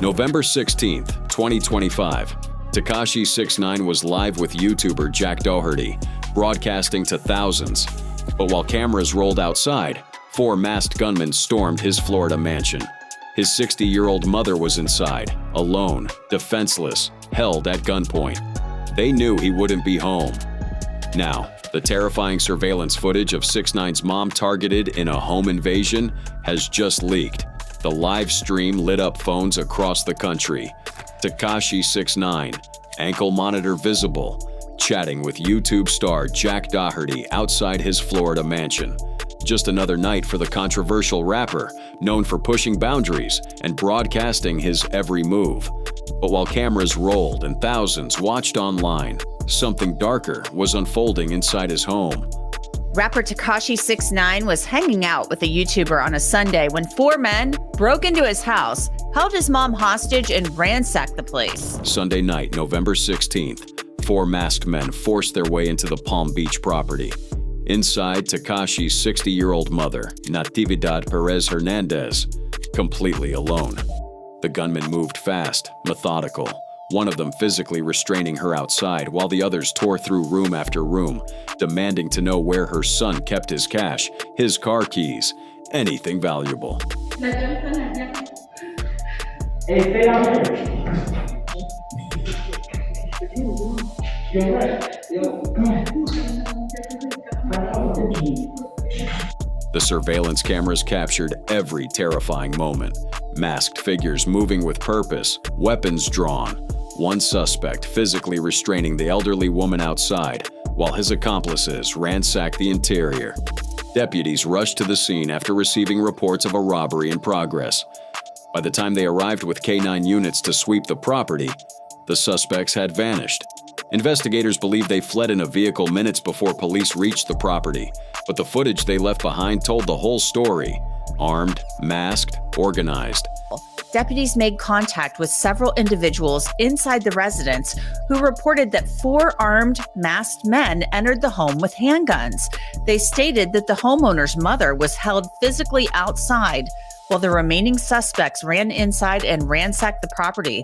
November 16th, 2025. Tekashi 6ix9ine was live with YouTuber Jack Doherty, broadcasting to thousands. But while cameras rolled outside, 4 masked gunmen stormed his Florida mansion. His 60-year-old mother was inside, alone, defenseless, held at gunpoint. They knew he wouldn't be home. Now, the terrifying surveillance footage of 6ix9ine's mom targeted in a home invasion has just leaked. The live stream lit up phones across the country. Tekashi 6ix9ine, ankle monitor visible, chatting with YouTube star Jack Doherty outside his Florida mansion. Just another night for the controversial rapper, known for pushing boundaries and broadcasting his every move. But while cameras rolled and thousands watched online, something darker was unfolding inside his home. Rapper Tekashi 6ix9ine was hanging out with a YouTuber on a Sunday when 4 men broke into his house, held his mom hostage, and ransacked the place. Sunday night, November 16th, 4 masked men forced their way into the Palm Beach property. Inside, Tekashi's 60-year-old mother, Natividad Perez Hernandez, completely alone. The gunmen moved fast, methodical, one of them physically restraining her outside while the others tore through room after room, demanding to know where her son kept his cash, his car keys, anything valuable. The surveillance cameras captured every terrifying moment. Masked figures moving with purpose, weapons drawn. One suspect physically restraining the elderly woman outside, while his accomplices ransacked the interior. Deputies rushed to the scene after receiving reports of a robbery in progress. By the time they arrived with K9 units to sweep the property, the suspects had vanished. Investigators believe they fled in a vehicle minutes before police reached the property, but the footage they left behind told the whole story. Armed, masked, organized. Deputies made contact with several individuals inside the residence who reported that 4 armed, masked men entered the home with handguns. They stated that the homeowner's mother was held physically outside, while the remaining suspects ran inside and ransacked the property.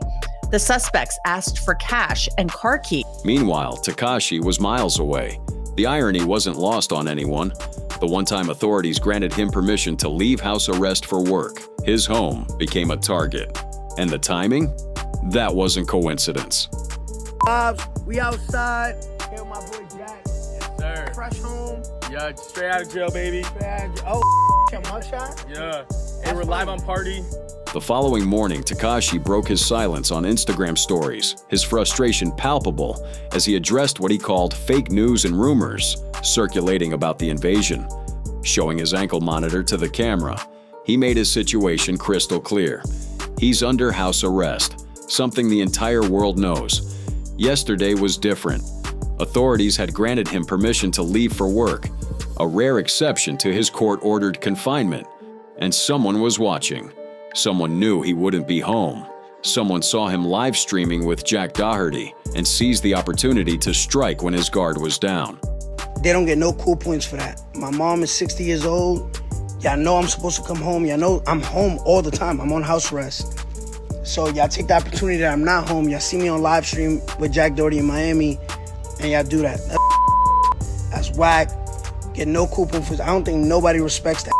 The suspects asked for cash and car keys. Meanwhile, Tekashi was miles away. The irony wasn't lost on anyone. The one-time authorities granted him permission to leave house arrest for work. His home became a target. And the timing? That wasn't coincidence. We outside. Here with my boy Jack. Yes, sir. Fresh home. Yeah, straight out of jail, baby. Your mugshot? Yeah. Hey, we're live on Party. The following morning, Tekashi broke his silence on Instagram stories, his frustration palpable as he addressed what he called fake news and rumors circulating about the invasion. Showing his ankle monitor to the camera, he made his situation crystal clear. He's under house arrest, something the entire world knows. Yesterday was different. Authorities had granted him permission to leave for work, a rare exception to his court-ordered confinement. And someone was watching. Someone knew he wouldn't be home. Someone saw him live streaming with Jack Doherty and seized the opportunity to strike when his guard was down. They don't get no cool points for that. My mom is 60 years old. Y'all know I'm supposed to come home. Y'all know I'm home all the time. I'm on house arrest. So y'all take the opportunity that I'm not home. Y'all see me on live stream with Jack Doherty in Miami, and y'all do that. That's whack. Get no cool points. I don't think nobody respects that.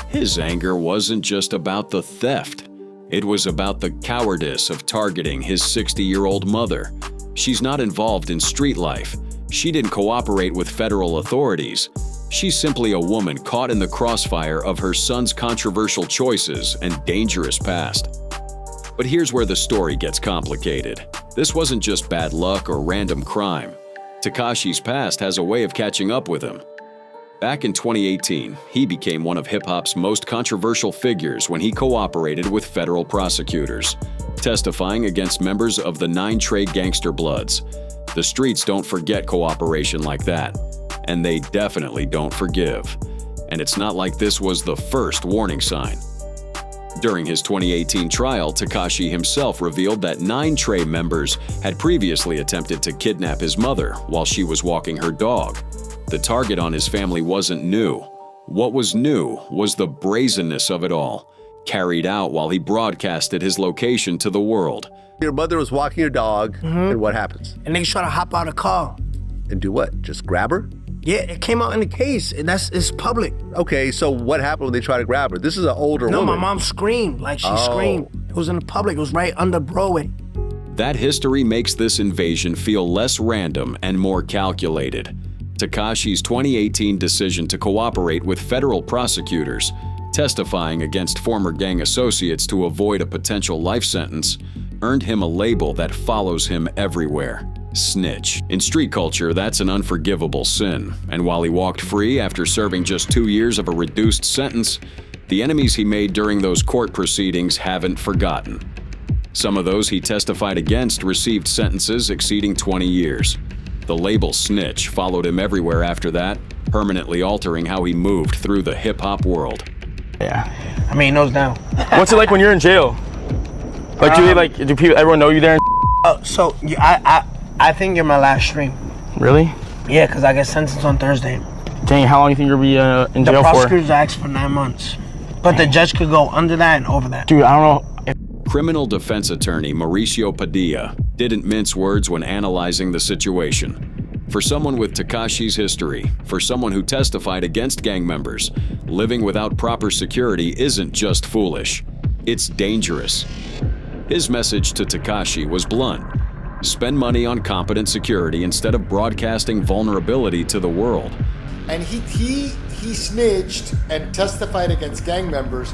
His anger wasn't just about the theft. It was about the cowardice of targeting his 60-year-old mother. She's not involved in street life. She didn't cooperate with federal authorities. She's simply a woman caught in the crossfire of her son's controversial choices and dangerous past. But here's where the story gets complicated. This wasn't just bad luck or random crime. Tekashi's past has a way of catching up with him. Back in 2018, he became one of hip-hop's most controversial figures when he cooperated with federal prosecutors, testifying against members of the 9 Trey Gangster Bloods. The streets don't forget cooperation like that, and they definitely don't forgive. And it's not like this was the first warning sign. During his 2018 trial, Tekashi himself revealed that 9 Trey members had previously attempted to kidnap his mother while she was walking her dog. The target on his family wasn't new. What was new was the brazenness of it all, carried out while he broadcasted his location to the world. Your mother was walking your dog, and what happens? And niggas try to hop out of the car. And do what? Just grab her? Yeah, it came out in the case, and it's public. Okay, so what happened when they tried to grab her? This is an older woman. No, my mom screamed, like she screamed. It was in the public, it was right under Broadway. That history makes this invasion feel less random and more calculated. Tekashi's 2018 decision to cooperate with federal prosecutors, testifying against former gang associates to avoid a potential life sentence, earned him a label that follows him everywhere: snitch. In street culture, that's an unforgivable sin, and while he walked free after serving just 2 years of a reduced sentence, the enemies he made during those court proceedings haven't forgotten. Some of those he testified against received sentences exceeding 20 years. The label snitch followed him everywhere after that, permanently altering how he moved through the hip-hop world. Yeah, I mean, nose down. What's it like when you're in jail? Like, do people, everyone know you there? So I think you're my last stream. Really? Yeah, because I get sentenced on Thursday. Dang, how long do you think you'll be in The jail for? prosecutors asked for 9 months. But the judge could go under that and over that. Dude, I don't know. Criminal defense attorney Mauricio Padilla didn't mince words when analyzing the situation. For someone with Tekashi's history, for someone who testified against gang members, living without proper security isn't just foolish, it's dangerous. His message to Tekashi was blunt: spend money on competent security instead of broadcasting vulnerability to the world. And he snitched and testified against gang members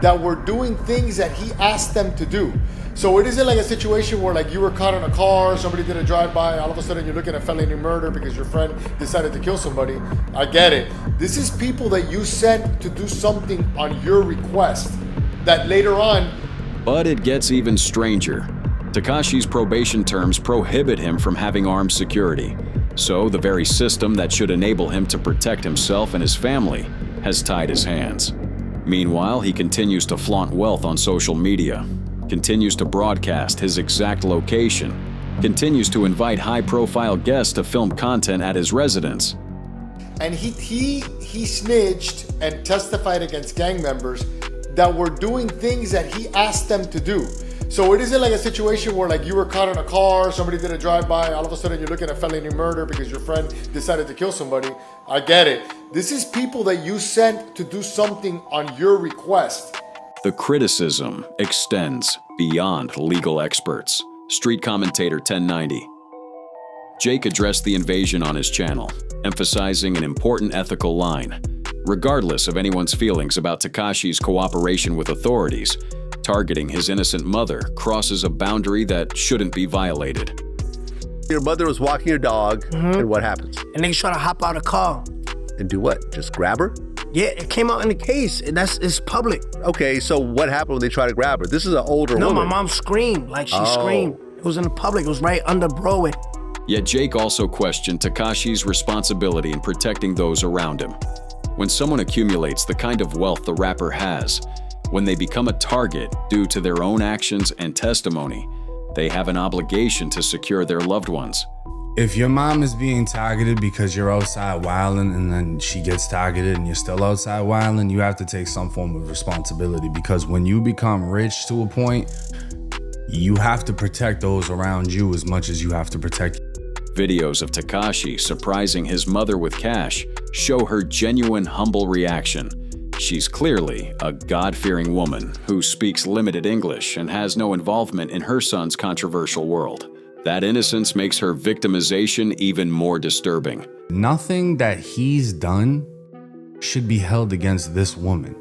that were doing things that he asked them to do. So it isn't like a situation where like you were caught in a car, somebody did a drive-by, all of a sudden you're looking at felony murder because your friend decided to kill somebody. I get it. This is people that you sent to do something on your request that later on. But it gets even stranger. Tekashi's probation terms prohibit him from having armed security. So the very system that should enable him to protect himself and his family has tied his hands. Meanwhile, he continues to flaunt wealth on social media, continues to broadcast his exact location, continues to invite high-profile guests to film content at his residence. And he snitched and testified against gang members that were doing things that he asked them to do. So it isn't like a situation where like you were caught in a car, somebody did a drive-by, all of a sudden you're looking at felony murder because your friend decided to kill somebody. I get it. This is people that you sent to do something on your request. The criticism extends beyond legal experts. Street commentator 1090. Jake addressed the invasion on his channel, emphasizing an important ethical line. Regardless of anyone's feelings about Tekashi's cooperation with authorities, targeting his innocent mother crosses a boundary that shouldn't be violated. Your mother was walking your dog, and what happens? And niggas try to hop out of the car. And do what? Just grab her? Yeah, it came out in the case, and it's public. Okay, so what happened when they tried to grab her? This is an older woman. No, my mom screamed, like she screamed. It was in the public, it was right under Broadway. Yet Jake also questioned Tekashi's responsibility in protecting those around him. When someone accumulates the kind of wealth the rapper has, when they become a target due to their own actions and testimony, they have an obligation to secure their loved ones. If your mom is being targeted because you're outside wilding and then she gets targeted and you're still outside wilding, you have to take some form of responsibility, because when you become rich to a point, you have to protect those around you as much as you have to protect. Videos of Tekashi surprising his mother with cash show her genuine, humble reaction. She's clearly a God-fearing woman who speaks limited English and has no involvement in her son's controversial world. That innocence makes her victimization even more disturbing. Nothing that he's done should be held against this woman.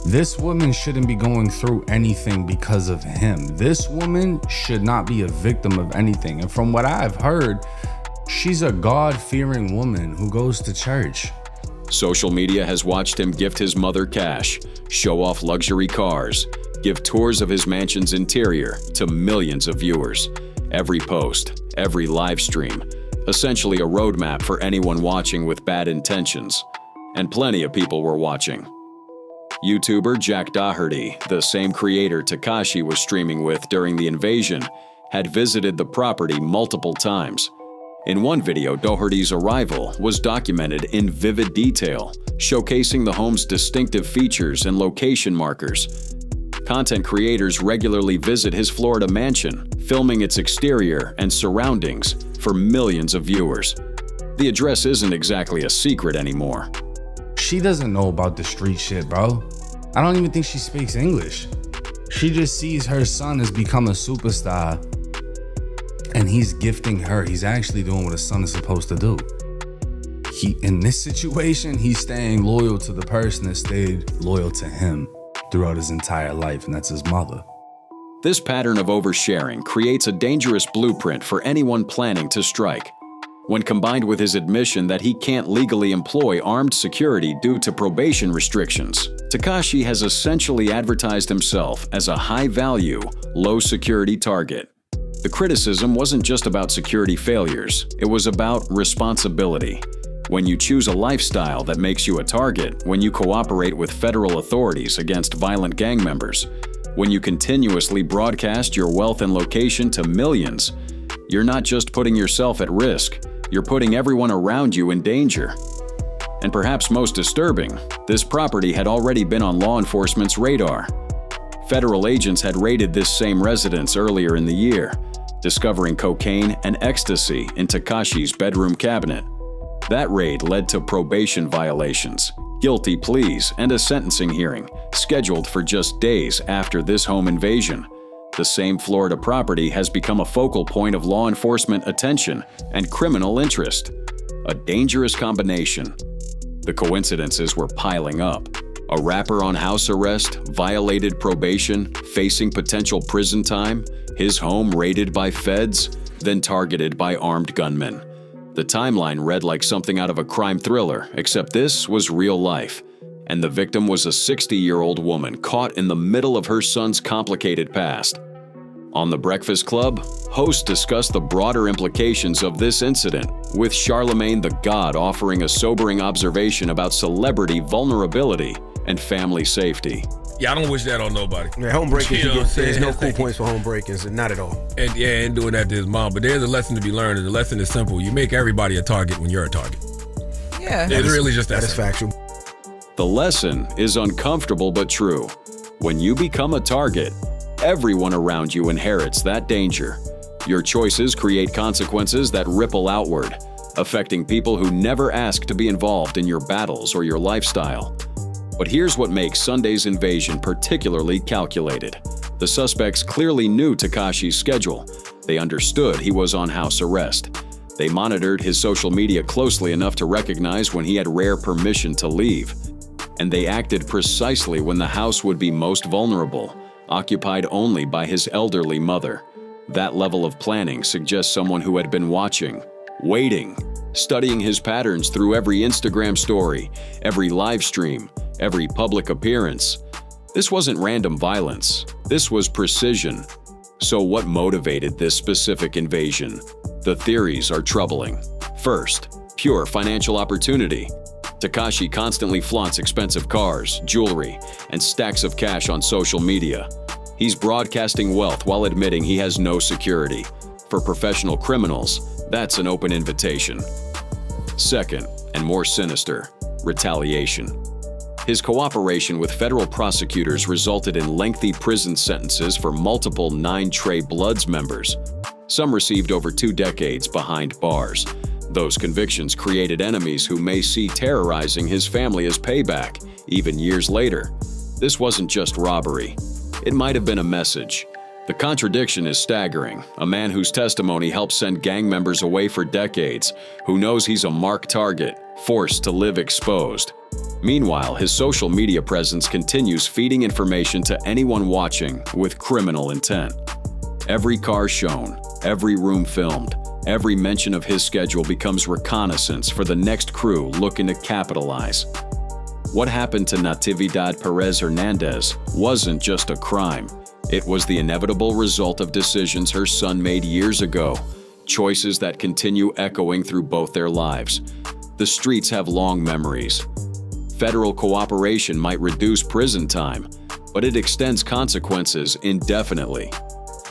This woman shouldn't be going through anything because of him. This woman should not be a victim of anything. And from what I've heard, she's a God-fearing woman who goes to church. Social media has watched him gift his mother cash, show off luxury cars, give tours of his mansion's interior to millions of viewers. Every post, every live stream, essentially a roadmap for anyone watching with bad intentions. And plenty of people were watching. YouTuber Jack Doherty, the same creator Tekashi was streaming with during the invasion, had visited the property multiple times. In one video, Doherty's arrival was documented in vivid detail, showcasing the home's distinctive features and location markers. Content creators regularly visit his Florida mansion, filming its exterior and surroundings for millions of viewers. The address isn't exactly a secret anymore. She doesn't know about the street shit, bro. I don't even think she speaks English. She just sees her son has become a superstar and he's gifting her. He's actually doing what a son is supposed to do. In this situation, he's staying loyal to the person that stayed loyal to him throughout his entire life, and that's his mother. This pattern of oversharing creates a dangerous blueprint for anyone planning to strike. When combined with his admission that he can't legally employ armed security due to probation restrictions, Tekashi has essentially advertised himself as a high-value, low-security target. The criticism wasn't just about security failures, it was about responsibility. When you choose a lifestyle that makes you a target, when you cooperate with federal authorities against violent gang members, when you continuously broadcast your wealth and location to millions, you're not just putting yourself at risk, you're putting everyone around you in danger. And perhaps most disturbing, this property had already been on law enforcement's radar. Federal agents had raided this same residence earlier in the year, discovering cocaine and ecstasy in Tekashi's bedroom cabinet. That raid led to probation violations, guilty pleas, and a sentencing hearing, scheduled for just days after this home invasion. The same Florida property has become a focal point of law enforcement attention and criminal interest. A dangerous combination. The coincidences were piling up. A rapper on house arrest, violated probation, facing potential prison time, his home raided by feds, then targeted by armed gunmen. The timeline read like something out of a crime thriller, except this was real life. And the victim was a 60-year-old woman caught in the middle of her son's complicated past. On The Breakfast Club, hosts discussed the broader implications of this incident, with Charlemagne the God offering a sobering observation about celebrity vulnerability and family safety. Yeah, I don't wish that on nobody. Yeah, home breakings, You know what I'm saying? there's no cool points for home breakings, not at all. And yeah, and doing that to his mom. But there's a lesson to be learned, and the lesson is simple. You make everybody a target when you're a target. Yeah. It's really just that That is simple. factual. The lesson is uncomfortable but true. When you become a target, everyone around you inherits that danger. Your choices create consequences that ripple outward, affecting people who never asked to be involved in your battles or your lifestyle. But here's what makes Sunday's invasion particularly calculated. The suspects clearly knew Tekashi's schedule. They understood he was on house arrest. They monitored his social media closely enough to recognize when he had rare permission to leave. And they acted precisely when the house would be most vulnerable, occupied only by his elderly mother. That level of planning suggests someone who had been watching, waiting, studying his patterns through every Instagram story, every live stream, every public appearance. This wasn't random violence. This was precision. So what motivated this specific invasion? The theories are troubling. First, pure financial opportunity. Tekashi constantly flaunts expensive cars, jewelry, and stacks of cash on social media. He's broadcasting wealth while admitting he has no security. For professional criminals, that's an open invitation. Second, and more sinister, retaliation. His cooperation with federal prosecutors resulted in lengthy prison sentences for multiple 9 Trey Bloods members. Some received over 2 decades behind bars. Those convictions created enemies who may see terrorizing his family as payback, even years later. This wasn't just robbery. It might have been a message. The contradiction is staggering. A man whose testimony helped send gang members away for decades, who knows he's a marked target, forced to live exposed. Meanwhile, his social media presence continues feeding information to anyone watching with criminal intent. Every car shown, every room filmed, every mention of his schedule becomes reconnaissance for the next crew looking to capitalize. What happened to Natividad Perez Hernandez wasn't just a crime. It was the inevitable result of decisions her son made years ago, choices that continue echoing through both their lives. The streets have long memories. Federal cooperation might reduce prison time, but it extends consequences indefinitely.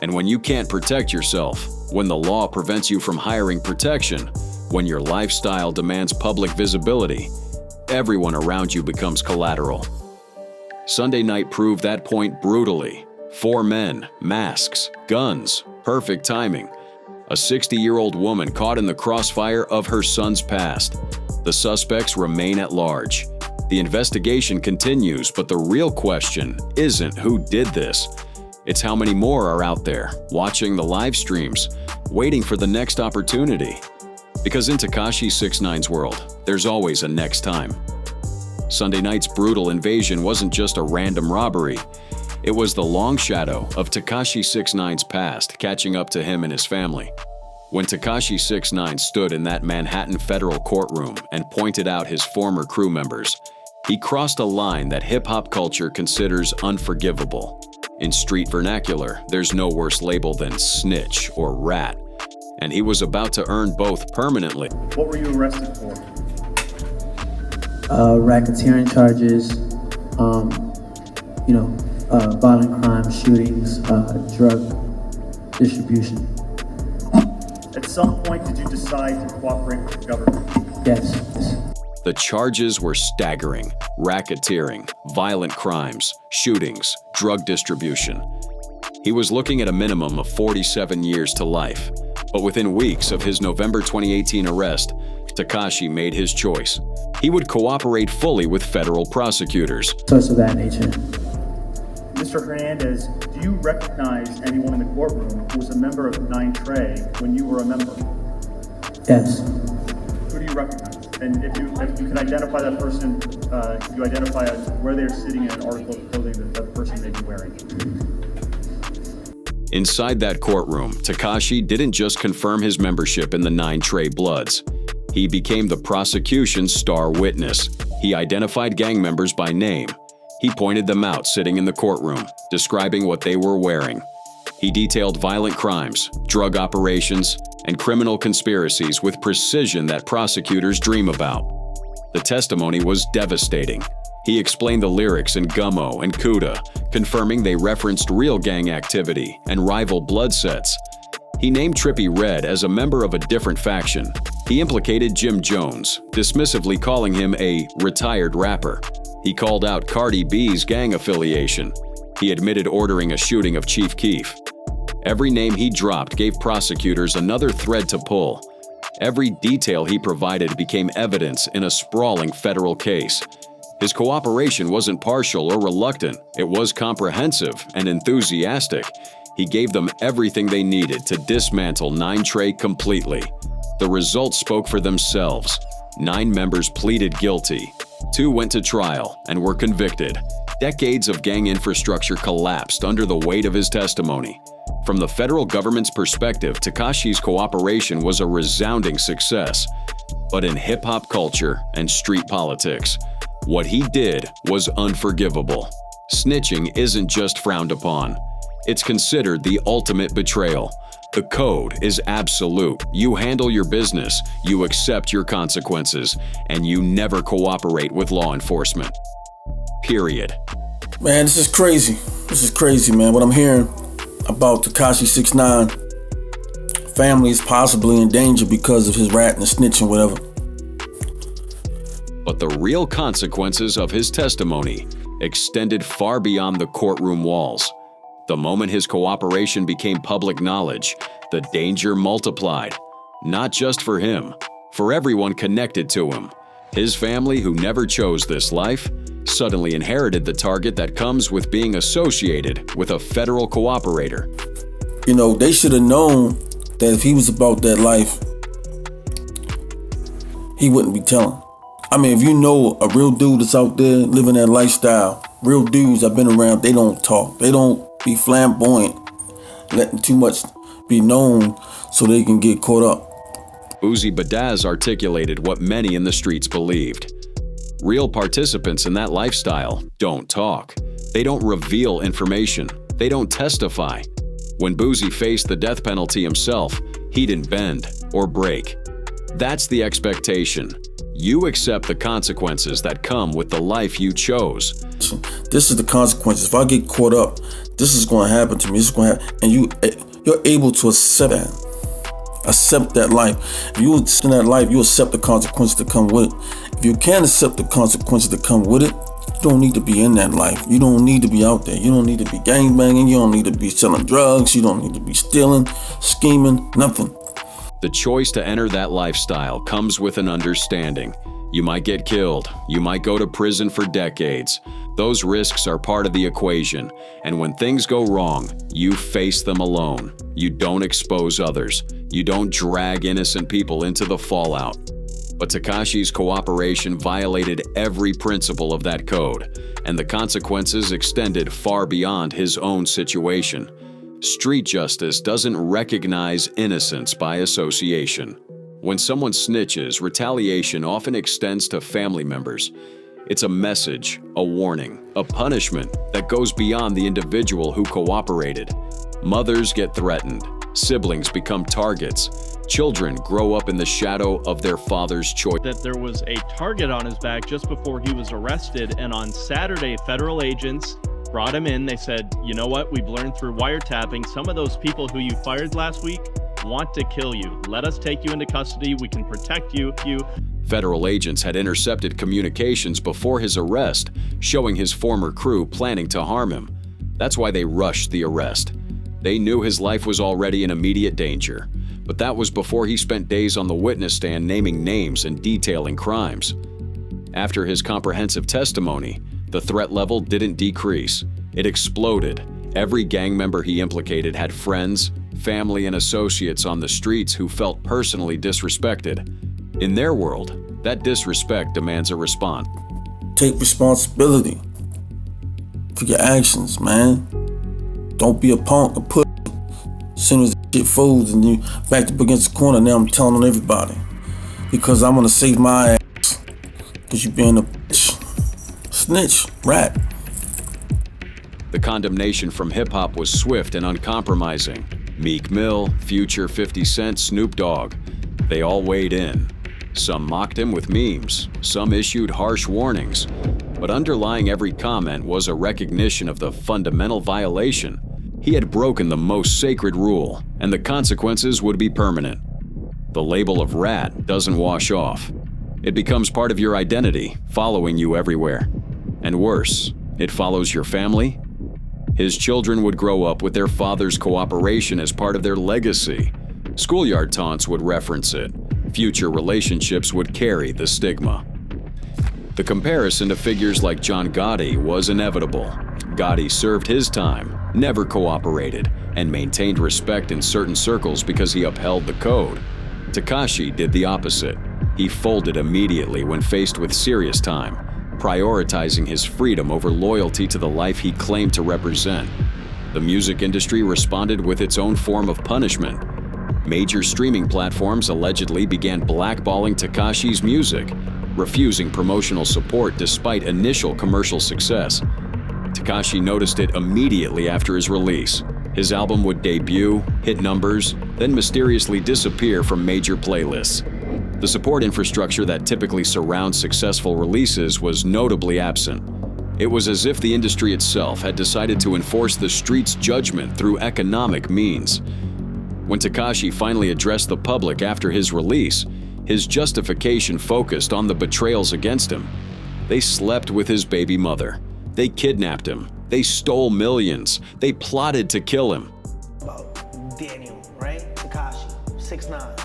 And when you can't protect yourself, when the law prevents you from hiring protection, when your lifestyle demands public visibility, everyone around you becomes collateral. Sunday night proved that point brutally. 4 men, masks, guns, perfect timing. A 60-year-old woman caught in the crossfire of her son's past. The suspects remain at large. The investigation continues, but the real question isn't who did this. It's how many more are out there, watching the live streams, waiting for the next opportunity. Because in Tekashi 6ix9ine's world, there's always a next time. Sunday night's brutal invasion wasn't just a random robbery. It was the long shadow of Tekashi 6ix9ine's past catching up to him and his family. When Tekashi 6ix9ine stood in that Manhattan federal courtroom and pointed out his former crew members, he crossed a line that hip-hop culture considers unforgivable. In street vernacular, there's no worse label than snitch or rat, and he was about to earn both permanently. What were you arrested for? Racketeering charges, violent crime, shootings, drug distribution. At some point, did you decide to cooperate with the government? Yes. The charges were staggering: racketeering, violent crimes, shootings, drug distribution. He was looking at a minimum of 47 years to life. But within weeks of his November 2018 arrest, Tekashi made his choice. He would cooperate fully with federal prosecutors. Sorts of that nature. Mr. Hernandez, do you recognize anyone in the courtroom who was a member of 9Tre when you were a member? Yes. Who do you recognize? And if you can identify that person, could you identify where they're sitting in an article of clothing that the person may be wearing? Inside that courtroom, Tekashi didn't just confirm his membership in the 9Tre Bloods. He became the prosecution's star witness. He identified gang members by name. He pointed them out sitting in the courtroom, describing what they were wearing. He detailed violent crimes, drug operations, and criminal conspiracies with precision that prosecutors dream about. The testimony was devastating. He explained the lyrics in Gummo and Kuda, confirming they referenced real gang activity and rival blood sets. He named Trippie Redd as a member of a different faction. He implicated Jim Jones, dismissively calling him a retired rapper. He called out Cardi B's gang affiliation. He admitted ordering a shooting of Chief Keef. Every name he dropped gave prosecutors another thread to pull. Every detail he provided became evidence in a sprawling federal case. His cooperation wasn't partial or reluctant. It was comprehensive and enthusiastic. He gave them everything they needed to dismantle 9Tre completely. The results spoke for themselves. 9 members pleaded guilty. 2 went to trial and were convicted. Decades of gang infrastructure collapsed under the weight of his testimony. From the federal government's perspective, Tekashi's cooperation was a resounding success. But in hip-hop culture and street politics, what he did was unforgivable. Snitching isn't just frowned upon. It's considered the ultimate betrayal. The code is absolute. You handle your business, you accept your consequences, and you never cooperate with law enforcement. Period. Man, this is crazy. This is crazy, man. What I'm hearing about Tekashi 6ix9ine, family is possibly in danger because of his rat and snitching, whatever. But the real consequences of his testimony extended far beyond the courtroom walls. The moment his cooperation became public knowledge, the danger multiplied. Not just for him, for everyone connected to him. His family, who never chose this life, suddenly inherited the target that comes with being associated with a federal cooperator. You know, they should have known that if he was about that life, he wouldn't be telling. I mean, if you know a real dude that's out there living that lifestyle, real dudes I've been around, they don't talk. They don't be flamboyant, letting too much be known so they can get caught up. Uzi Badaz articulated what many in the streets believed. Real participants in that lifestyle don't talk. They don't reveal information. They don't testify. When Boozy faced the death penalty himself, he didn't bend or break. That's the expectation. You accept the consequences that come with the life you chose. This is the consequences. If I get caught up, this is going to happen to me. This is going to happen. And you're able to accept that. Accept that life. If you accept that life, you accept the consequences that come with it. If you can't accept the consequences that come with it, you don't need to be in that life. You don't need to be out there. You don't need to be gangbanging. You don't need to be selling drugs. You don't need to be stealing, scheming, nothing. The choice to enter that lifestyle comes with an understanding. You might get killed. You might go to prison for decades. Those risks are part of the equation. And when things go wrong, you face them alone. You don't expose others. You don't drag innocent people into the fallout. But Tekashi's cooperation violated every principle of that code, and the consequences extended far beyond his own situation. Street justice doesn't recognize innocence by association. When someone snitches, retaliation often extends to family members. It's a message, a warning, a punishment that goes beyond the individual who cooperated. Mothers get threatened. Siblings become targets. Children grow up in the shadow of their father's choice. That there was a target on his back just before he was arrested, and on Saturday, federal agents brought him in. They said, you know what, we've learned through wiretapping, some of those people who you fired last week want to kill you. Let us take you into custody. We can protect you. Federal agents had intercepted communications before his arrest, showing his former crew planning to harm him. That's why they rushed the arrest. They knew his life was already in immediate danger, but that was before he spent days on the witness stand naming names and detailing crimes. After his comprehensive testimony, the threat level didn't decrease. It exploded. Every gang member he implicated had friends, family, and associates on the streets who felt personally disrespected. In their world, that disrespect demands a response. Take responsibility for your actions, man. Don't be a punk or put. As soon as shit folds and you backed up against the corner, now I'm telling on everybody. Because I'm gonna save my ass. Because you being a bitch. Snitch, rat. The condemnation from hip-hop was swift and uncompromising. Meek Mill, Future, 50 Cent, Snoop Dogg, they all weighed in. Some mocked him with memes, some issued harsh warnings, but underlying every comment was a recognition of the fundamental violation. He had broken the most sacred rule, and the consequences would be permanent. The label of rat doesn't wash off. It becomes part of your identity, following you everywhere. And worse, it follows your family. His children would grow up with their father's cooperation as part of their legacy. Schoolyard taunts would reference it. Future relationships would carry the stigma. The comparison to figures like John Gotti was inevitable. Gotti served his time, never cooperated, and maintained respect in certain circles because he upheld the code. Tekashi did the opposite. He folded immediately when faced with serious time, prioritizing his freedom over loyalty to the life he claimed to represent. The music industry responded with its own form of punishment. Major streaming platforms allegedly began blackballing Tekashi's music, refusing promotional support despite initial commercial success. Tekashi noticed it immediately after his release. His album would debut, hit numbers, then mysteriously disappear from major playlists. The support infrastructure that typically surrounds successful releases was notably absent. It was as if the industry itself had decided to enforce the street's judgment through economic means. When Tekashi finally addressed the public after his release, his justification focused on the betrayals against him. They slept with his baby mother. They kidnapped him. They stole millions. They plotted to kill him. About Daniel, right? Tekashi, 6ix9ine.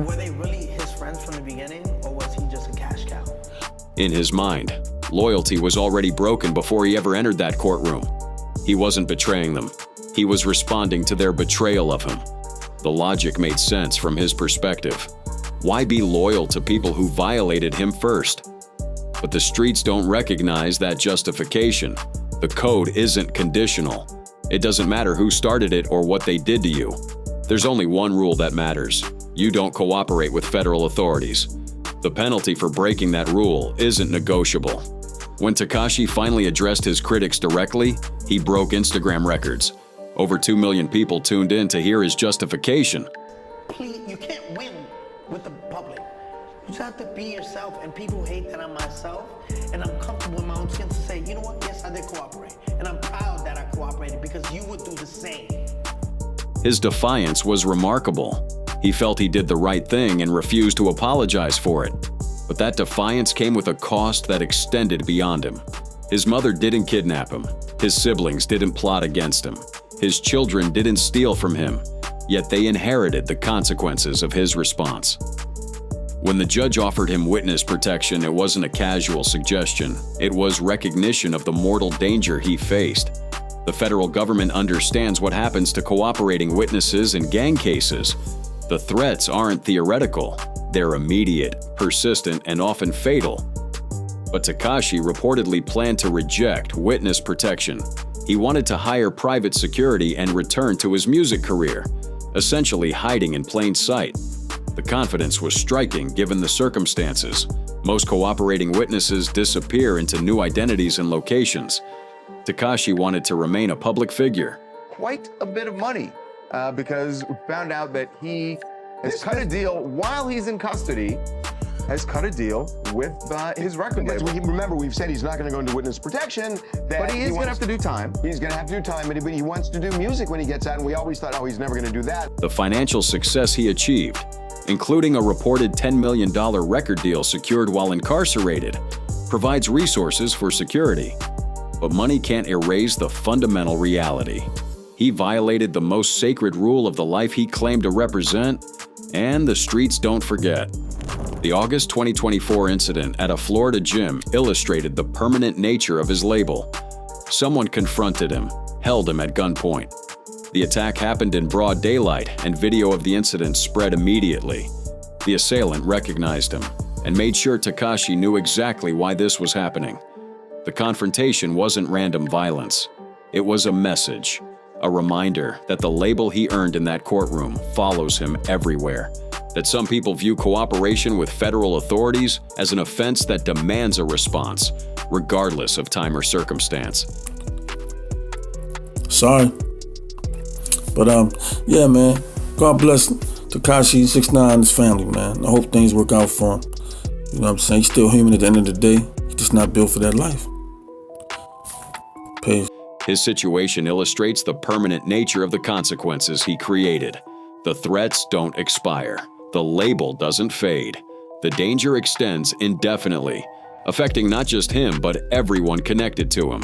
Were they really his friends from the beginning, or was he just a cash cow? In his mind, loyalty was already broken before he ever entered that courtroom. He wasn't betraying them. He was responding to their betrayal of him. The logic made sense from his perspective. Why be loyal to people who violated him first? But the streets don't recognize that justification. The code isn't conditional. It doesn't matter who started it or what they did to you. There's only one rule that matters. You don't cooperate with federal authorities. The penalty for breaking that rule isn't negotiable. When Tekashi finally addressed his critics directly, he broke Instagram records. Over 2 million people tuned in to hear his justification. Please, you can't win with the public. You just have to be yourself, and people hate that I'm myself, and I'm comfortable in my own skin to say, you know what, yes, I did cooperate, and I'm proud that I cooperated because you would do the same. His defiance was remarkable. He felt he did the right thing and refused to apologize for it. But that defiance came with a cost that extended beyond him. His mother didn't kidnap him. His siblings didn't plot against him. His children didn't steal from him. Yet they inherited the consequences of his response. When the judge offered him witness protection, it wasn't a casual suggestion. It was recognition of the mortal danger he faced. The federal government understands what happens to cooperating witnesses in gang cases. The threats aren't theoretical. They're immediate, persistent, and often fatal. But Tekashi reportedly planned to reject witness protection. He wanted to hire private security and return to his music career, essentially hiding in plain sight. The confidence was striking given the circumstances. Most cooperating witnesses disappear into new identities and locations. Tekashi wanted to remain a public figure. Quite a bit of money because we found out that he has cut a deal while he's in custody, has cut a deal with his record label. Remember, we've said he's not going to go into witness protection. But he is going to have to do time. He's going to have to do time, but he wants to do music when he gets out, and we always thought, oh, he's never going to do that. The financial success he achieved, including a reported $10 million record deal secured while incarcerated, provides resources for security. But money can't erase the fundamental reality. He violated the most sacred rule of the life he claimed to represent, and the streets don't forget. The August 2024 incident at a Florida gym illustrated the permanent nature of his label. Someone confronted him, held him at gunpoint. The attack happened in broad daylight, and video of the incident spread immediately. The assailant recognized him and made sure Tekashi knew exactly why this was happening. The confrontation wasn't random violence. It was a message, a reminder that the label he earned in that courtroom follows him everywhere, that some people view cooperation with federal authorities as an offense that demands a response, regardless of time or circumstance. Sorry. But yeah, man. God bless Tekashi 6ix9ine and his family, man. I hope things work out for him. You know what I'm saying? He's still human at the end of the day. He's just not built for that life. Peace. His situation illustrates the permanent nature of the consequences he created. The threats don't expire. The label doesn't fade. The danger extends indefinitely, affecting not just him, but everyone connected to him.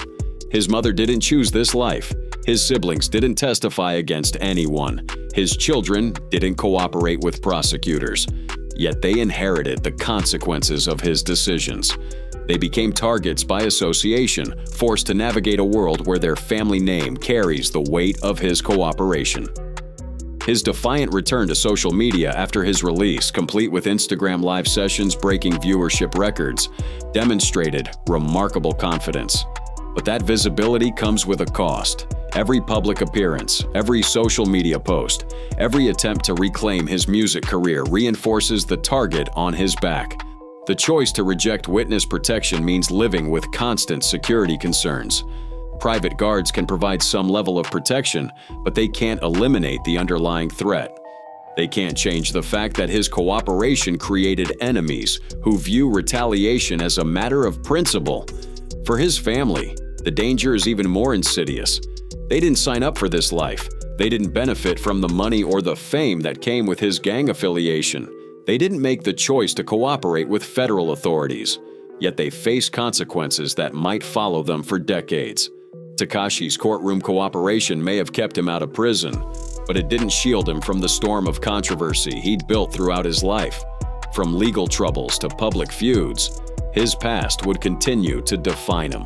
His mother didn't choose this life. His siblings didn't testify against anyone. His children didn't cooperate with prosecutors. Yet they inherited the consequences of his decisions. They became targets by association, forced to navigate a world where their family name carries the weight of his cooperation. His defiant return to social media after his release, complete with Instagram live sessions breaking viewership records, demonstrated remarkable confidence. But that visibility comes with a cost. Every public appearance, every social media post, every attempt to reclaim his music career reinforces the target on his back. The choice to reject witness protection means living with constant security concerns. Private guards can provide some level of protection, but they can't eliminate the underlying threat. They can't change the fact that his cooperation created enemies who view retaliation as a matter of principle. For his family, the danger is even more insidious. They didn't sign up for this life. They didn't benefit from the money or the fame that came with his gang affiliation. They didn't make the choice to cooperate with federal authorities. Yet they face consequences that might follow them for decades. Tekashi's courtroom cooperation may have kept him out of prison, but it didn't shield him from the storm of controversy he'd built throughout his life. From legal troubles to public feuds, his past would continue to define him.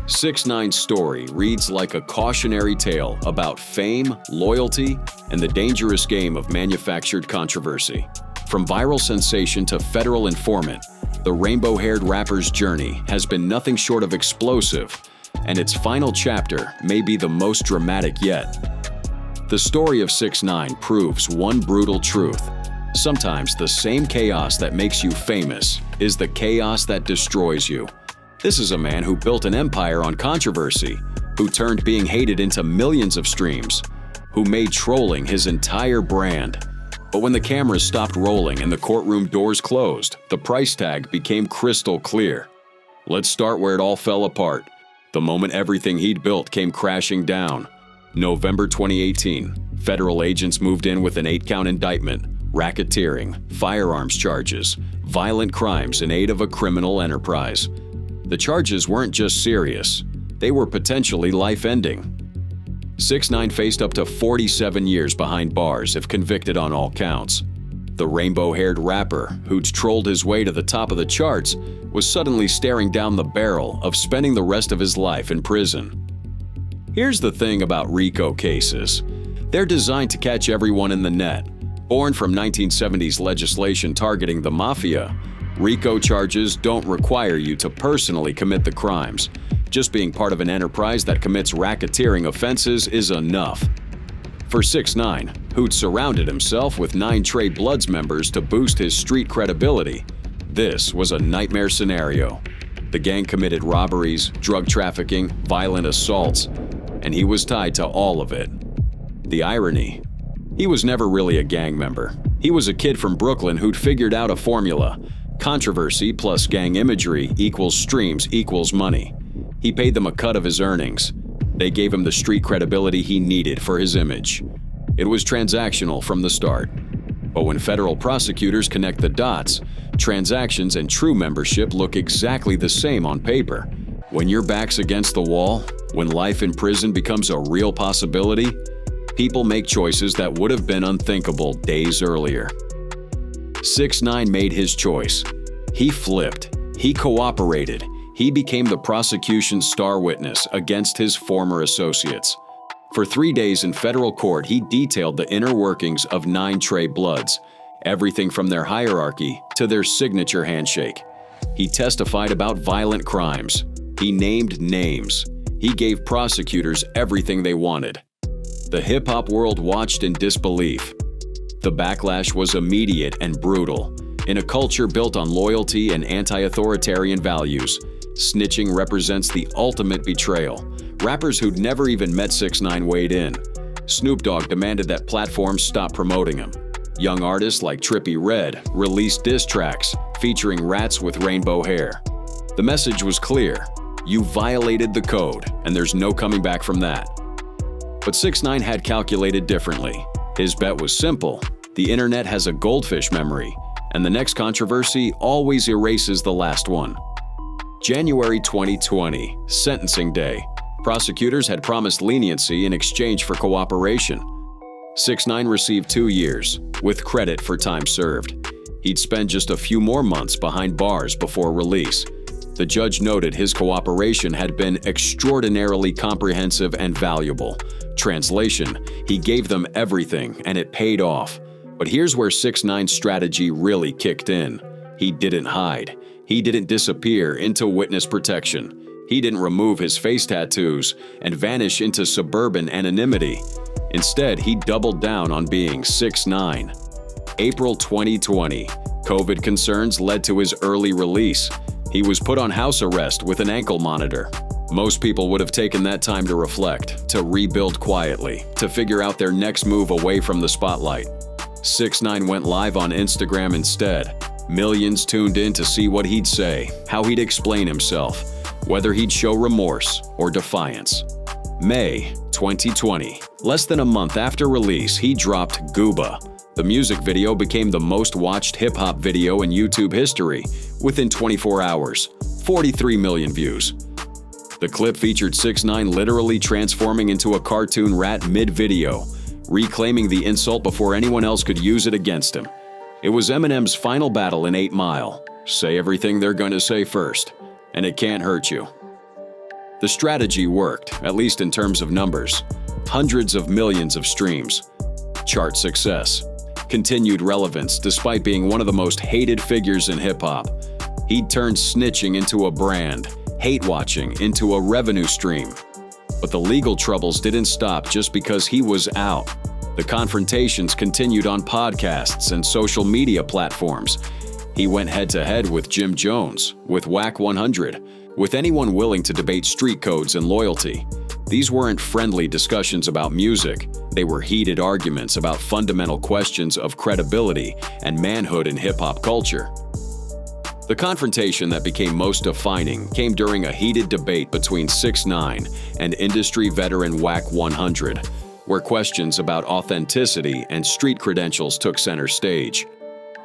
6ix9ine's story reads like a cautionary tale about fame, loyalty, and the dangerous game of manufactured controversy. From viral sensation to federal informant, the rainbow-haired rapper's journey has been nothing short of explosive, and its final chapter may be the most dramatic yet. The story of 6ix9ine proves one brutal truth. Sometimes the same chaos that makes you famous is the chaos that destroys you. This is a man who built an empire on controversy, who turned being hated into millions of streams, who made trolling his entire brand. But when the cameras stopped rolling and the courtroom doors closed, the price tag became crystal clear. Let's start where it all fell apart. The moment everything he'd built came crashing down. November 2018, federal agents moved in with an 8-count indictment, racketeering, firearms charges, violent crimes in aid of a criminal enterprise. The charges weren't just serious, they were potentially life-ending. 6ix9ine faced up to 47 years behind bars if convicted on all counts. The rainbow-haired rapper, who'd trolled his way to the top of the charts, was suddenly staring down the barrel of spending the rest of his life in prison. Here's the thing about RICO cases. They're designed to catch everyone in the net. Born from 1970s legislation targeting the mafia, RICO charges don't require you to personally commit the crimes. Just being part of an enterprise that commits racketeering offenses is enough. For 6ix9ine, who'd surrounded himself with 9 Trey Bloods members to boost his street credibility, this was a nightmare scenario. The gang committed robberies, drug trafficking, violent assaults, and he was tied to all of it. The irony: he was never really a gang member. He was a kid from Brooklyn who'd figured out a formula. Controversy plus gang imagery equals streams equals money. He paid them a cut of his earnings. They gave him the street credibility he needed for his image. It was transactional from the start. But when federal prosecutors connect the dots, transactions and true membership look exactly the same on paper. When your back's against the wall, when life in prison becomes a real possibility, people make choices that would have been unthinkable days earlier. 6ix9ine made his choice. He flipped. He cooperated. He became the prosecution's star witness against his former associates. For 3 days in federal court, he detailed the inner workings of 9 Trey Bloods, everything from their hierarchy to their signature handshake. He testified about violent crimes. He named names. He gave prosecutors everything they wanted. The hip-hop world watched in disbelief. The backlash was immediate and brutal. In a culture built on loyalty and anti-authoritarian values, snitching represents the ultimate betrayal. Rappers who'd never even met 6ix9ine weighed in. Snoop Dogg demanded that platforms stop promoting him. Young artists like Trippie Redd released diss tracks featuring rats with rainbow hair. The message was clear: you violated the code, and there's no coming back from that. But 6ix9ine had calculated differently. His bet was simple: the internet has a goldfish memory, and the next controversy always erases the last one. January 2020, sentencing day. Prosecutors had promised leniency in exchange for cooperation. 6ix9ine received 2 years, with credit for time served. He'd spend just a few more months behind bars before release. The judge noted his cooperation had been extraordinarily comprehensive and valuable. Translation: he gave them everything, and it paid off. But here's where 6ix9ine's strategy really kicked in. He didn't hide. He didn't disappear into witness protection. He didn't remove his face tattoos and vanish into suburban anonymity. Instead, he doubled down on being 6ix9ine. April 2020, COVID concerns led to his early release. He was put on house arrest with an ankle monitor. Most people would have taken that time to reflect, to rebuild quietly, to figure out their next move away from the spotlight. 6ix9ine went live on Instagram instead. Millions tuned in to see what he'd say, how he'd explain himself, whether he'd show remorse or defiance. May 2020, less than a month after release, he dropped Gooba. The music video became the most watched hip-hop video in YouTube history within 24 hours, 43 million views. The clip featured 6ix9ine literally transforming into a cartoon rat mid-video, reclaiming the insult before anyone else could use it against him. It was Eminem's final battle in 8 Mile. Say everything they're going to say first, and it can't hurt you. The strategy worked, at least in terms of numbers. Hundreds of millions of streams. Chart success. Continued relevance despite being one of the most hated figures in hip-hop. He'd turned snitching into a brand, hate-watching into a revenue stream. But the legal troubles didn't stop just because he was out. The confrontations continued on podcasts and social media platforms. He went head-to-head with Jim Jones, with Wack 100, with anyone willing to debate street codes and loyalty. These weren't friendly discussions about music. They were heated arguments about fundamental questions of credibility and manhood in hip-hop culture. The confrontation that became most defining came during a heated debate between 6ix9ine and industry veteran Wack 100. where questions about authenticity and street credentials took center stage.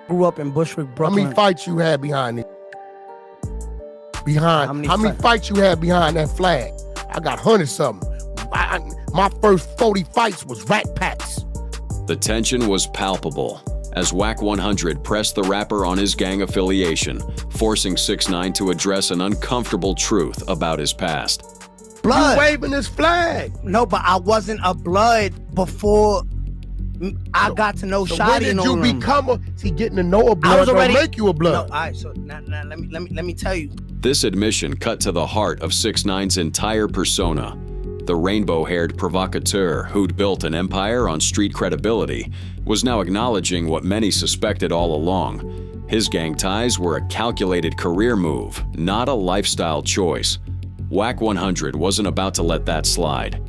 Grew up in Bushwick, Brooklyn. How many fights you had behind it? How many fights you had behind that flag? I got 100-something. My first 40 fights was Rat Packs. The tension was palpable as Wack 100 pressed the rapper on his gang affiliation, forcing 6ix9ine to address an uncomfortable truth about his past. Blood. You waving this flag. No, but I wasn't a blood before I got to know Shotty and all when did you become a... See, getting to know a blood don't make you a blood. No, all right, so now let me tell you. This admission cut to the heart of 6ix9ine's entire persona. The rainbow-haired provocateur who'd built an empire on street credibility was now acknowledging what many suspected all along. His gang ties were a calculated career move, not a lifestyle choice. Wack 100 wasn't about to let that slide.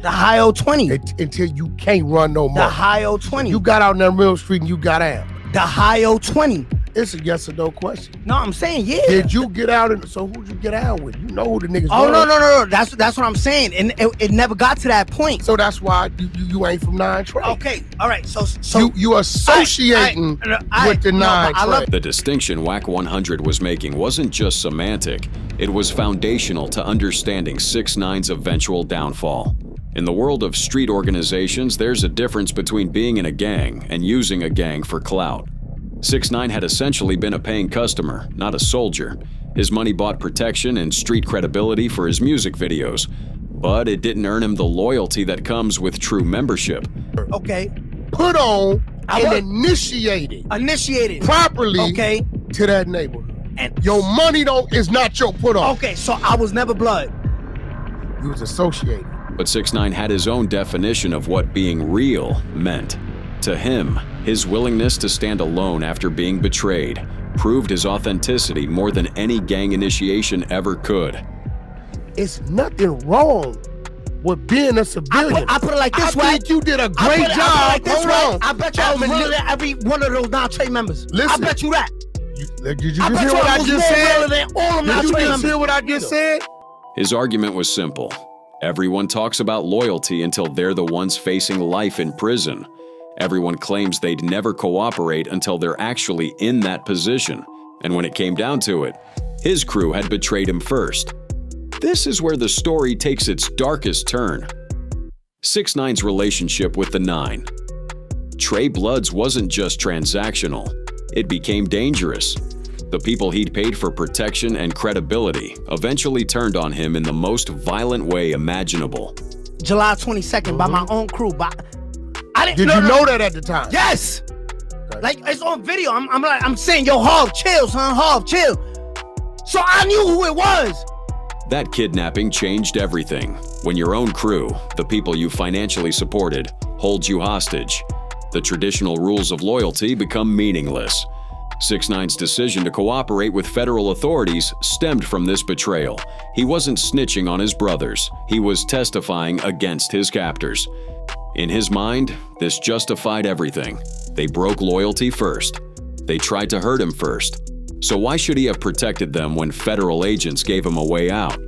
The high 020. Until you can't run no more. The high 020. You got out in that real street and you got out. The high 020. It's a yes or no question. No, I'm saying yeah. Did you get out? So who'd you get out with? You know who the niggas were. No. That's what I'm saying. And it never got to that point. So that's why you ain't from 9 Trey. Okay, all right. So you associating with the 9 Trey. The distinction Wack 100 was making wasn't just semantic. It was foundational to understanding 6ix9ine's eventual downfall. In the world of street organizations, there's a difference between being in a gang and using a gang for clout. 6ix9ine had essentially been a paying customer, not a soldier. His money bought protection and street credibility for his music videos, but it didn't earn him the loyalty that comes with true membership. Okay. Put on and initiated properly to that neighborhood. And your money is not your put on. Okay, so I was never blood. You was associated. But 6ix9ine had his own definition of what being real meant. To him, his willingness to stand alone after being betrayed proved his authenticity more than any gang initiation ever could. It's nothing wrong with being a civilian. I put it like this way. I think you did a great job. Hold on. I bet you I was realer than every one of those 9 Trey members. Listen, I bet you that. Did you just hear what I just said? Did you just hear what I just said? His argument was simple. Everyone talks about loyalty until they're the ones facing life in prison. Everyone claims they'd never cooperate until they're actually in that position. And when it came down to it, his crew had betrayed him first. This is where the story takes its darkest turn. 6ix9ine's relationship with the 9. Trey Bloods wasn't just transactional. It became dangerous. The people he'd paid for protection and credibility eventually turned on him in the most violent way imaginable. July 22nd by my own crew. Did you know that at the time? Yes. Okay. Like it's on video. I'm saying, yo, Harv, chill, son, Harv, chill. So I knew who it was. That kidnapping changed everything. When your own crew, the people you financially supported, holds you hostage, the traditional rules of loyalty become meaningless. 6ix9ine's decision to cooperate with federal authorities stemmed from this betrayal. He wasn't snitching on his brothers. He was testifying against his captors. In his mind, this justified everything. They broke loyalty first. They tried to hurt him first. So why should he have protected them when federal agents gave him a way out?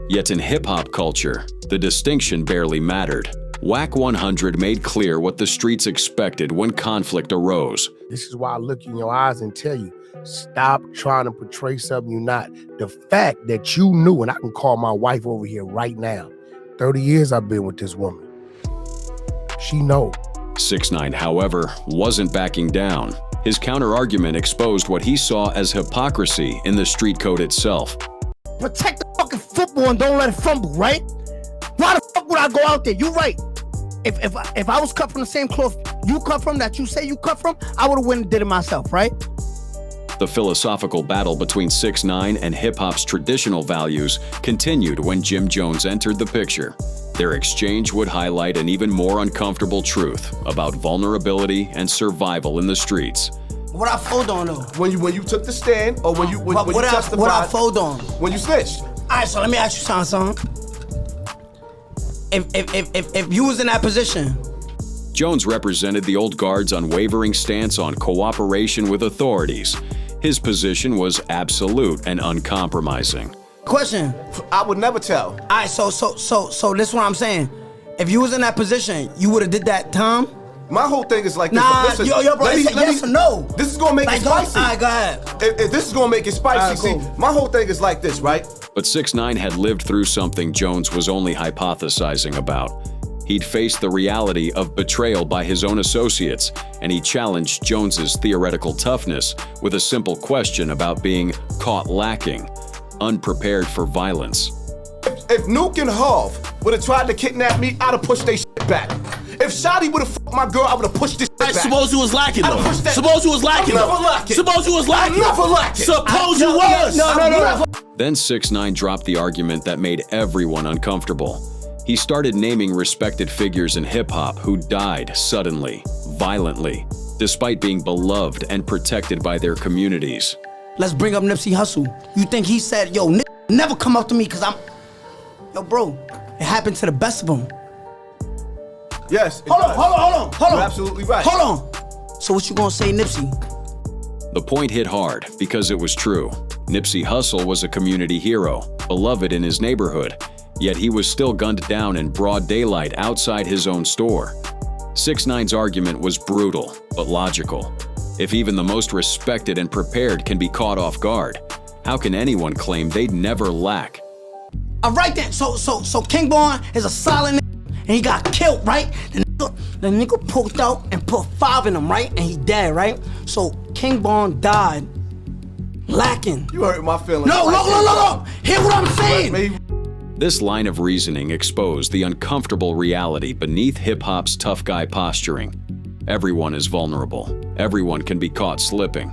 Yet in hip-hop culture, the distinction barely mattered. Wack 100 made clear what the streets expected when conflict arose. This is why I look in your eyes and tell you, stop trying to portray something you're not. The fact that you knew, and I can call my wife over here right now, 30 years I've been with this woman. She knows. 6ix9ine, however, wasn't backing down. His counter-argument exposed what he saw as hypocrisy in the street code itself. Protect the fucking football and don't let it fumble, right? Why the fuck would I go out there? You right. If I was cut from the same cloth you cut from, that you say you cut from, I would have went and did it myself, right? The philosophical battle between 6ix9ine and hip-hop's traditional values continued when Jim Jones entered the picture. Their exchange would highlight an even more uncomfortable truth about vulnerability and survival in the streets. What I fold on though? When you took the stand, or when you testified? What I fold on? When you snitched. All right, so let me ask you something. If you was in that position. Jones represented the old guard's unwavering stance on cooperation with authorities. His position was absolute and uncompromising. Question. I would never tell. All right, so this is what I'm saying. If you was in that position, you would have did that, Tom? My whole thing is like this. Nah, Listen, yo, bro, it's a yes or no. This is gonna make it spicy. All right, go ahead. If this is gonna make it spicy, All right, see, my whole thing is like this, right? But 6ix9ine had lived through something Jones was only hypothesizing about. He'd faced the reality of betrayal by his own associates, and he challenged Jones's theoretical toughness with a simple question about being caught lacking, unprepared for violence. If Nuke and Hov would have tried to kidnap me, I'd have pushed their shit back. If Shotty would have fucked my girl, I would have pushed this shit back. Suppose you was lacking though. Suppose you was lacking. Suppose you was lacking. I'm never lacking. Suppose you was. No. Then 6ix9ine dropped the argument that made everyone uncomfortable. He started naming respected figures in hip-hop who died suddenly, violently, despite being beloved and protected by their communities. Let's bring up Nipsey Hussle. You think he said, yo, never come up to me because I'm... Yo, bro, it happened to the best of them. Yes. Hold on. You're absolutely right. Hold on. So what you gonna say, Nipsey? The point hit hard because it was true. Nipsey Hussle was a community hero, beloved in his neighborhood, yet he was still gunned down in broad daylight outside his own store. 6ix9ine's argument was brutal, but logical. If even the most respected and prepared can be caught off guard, how can anyone claim they'd never lack? All right then, so King Von is a solid nigga, and he got killed, right? The nigga poked out and put 5 in him, right? And he dead, right? So King Von died lacking. You hurt my feelings. No. Hear what I'm saying. This line of reasoning exposed the uncomfortable reality beneath hip-hop's tough guy posturing. Everyone is vulnerable. Everyone can be caught slipping.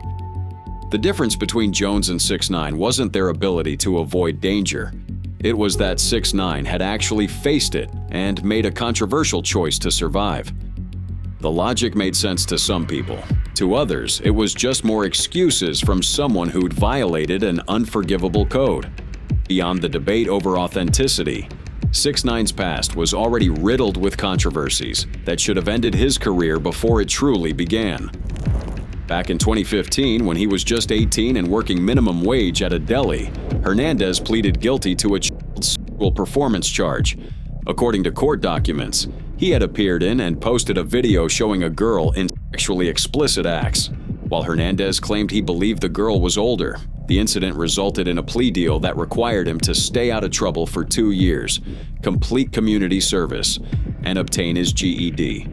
The difference between Jones and 6ix9ine wasn't their ability to avoid danger. It was that 6ix9ine had actually faced it and made a controversial choice to survive. The logic made sense to some people. To others, it was just more excuses from someone who'd violated an unforgivable code. Beyond the debate over authenticity, 6ix9ine's past was already riddled with controversies that should have ended his career before it truly began. Back in 2015, when he was just 18 and working minimum wage at a deli, Hernandez pleaded guilty to a child sexual performance charge. According to court documents, he had appeared in and posted a video showing a girl in sexually explicit acts. While Hernandez claimed he believed the girl was older, the incident resulted in a plea deal that required him to stay out of trouble for 2 years, complete community service, and obtain his GED.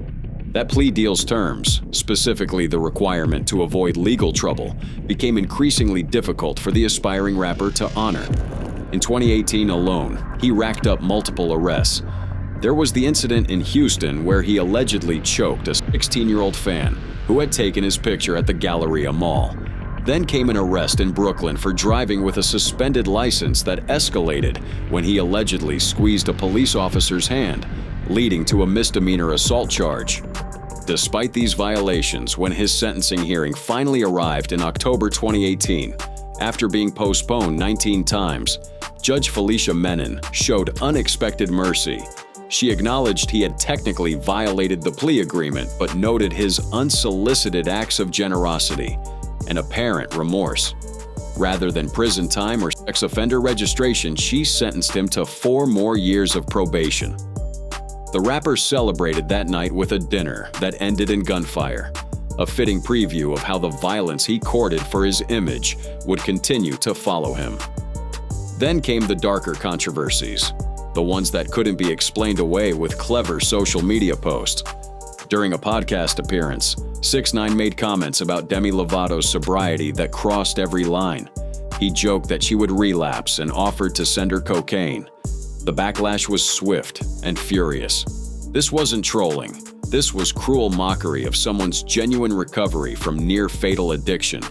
That plea deal's terms, specifically the requirement to avoid legal trouble, became increasingly difficult for the aspiring rapper to honor. In 2018 alone, he racked up multiple arrests. There was the incident in Houston where he allegedly choked a 16-year-old fan who had taken his picture at the Galleria Mall. Then came an arrest in Brooklyn for driving with a suspended license that escalated when he allegedly squeezed a police officer's hand, leading to a misdemeanor assault charge. Despite these violations, when his sentencing hearing finally arrived in October 2018, after being postponed 19 times, Judge Felicia Menon showed unexpected mercy. She acknowledged he had technically violated the plea agreement, but noted his unsolicited acts of generosity and apparent remorse. Rather than prison time or sex offender registration, she sentenced him to 4 more years of probation. The rapper celebrated that night with a dinner that ended in gunfire, a fitting preview of how the violence he courted for his image would continue to follow him. Then came the darker controversies, the ones that couldn't be explained away with clever social media posts. During a podcast appearance, 6ix9ine made comments about Demi Lovato's sobriety that crossed every line. He joked that she would relapse and offered to send her cocaine. The backlash was swift and furious. This wasn't trolling. This was cruel mockery of someone's genuine recovery from near-fatal addiction.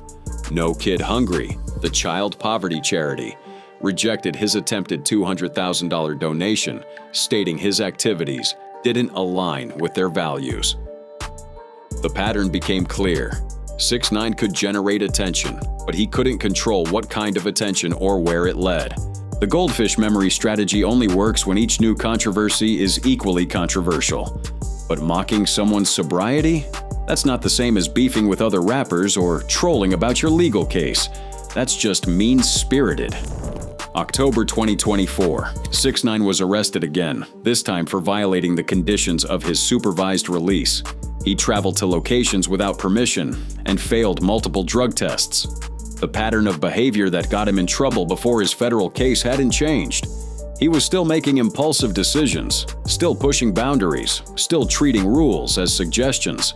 No Kid Hungry, the child poverty charity, rejected his attempted $200,000 donation, stating his activities didn't align with their values. The pattern became clear. 6ix9ine could generate attention, but he couldn't control what kind of attention or where it led. The goldfish memory strategy only works when each new controversy is equally controversial. But mocking someone's sobriety? That's not the same as beefing with other rappers or trolling about your legal case. That's just mean-spirited. October 2024, 6ix9ine was arrested again, this time for violating the conditions of his supervised release. He traveled to locations without permission and failed multiple drug tests. The pattern of behavior that got him in trouble before his federal case hadn't changed. He was still making impulsive decisions, still pushing boundaries, still treating rules as suggestions.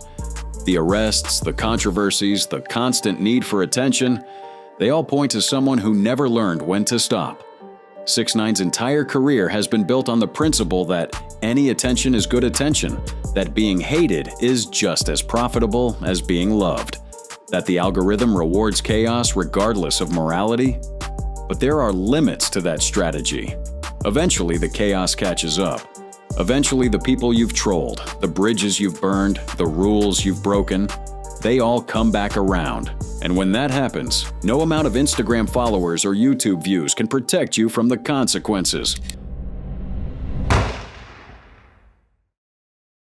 The arrests, the controversies, the constant need for attention, they all point to someone who never learned when to stop. 6ix9ine's entire career has been built on the principle that any attention is good attention, that being hated is just as profitable as being loved, that the algorithm rewards chaos regardless of morality. But there are limits to that strategy. Eventually, the chaos catches up. Eventually, the people you've trolled, the bridges you've burned, the rules you've broken, they all come back around. And when that happens, no amount of Instagram followers or YouTube views can protect you from the consequences.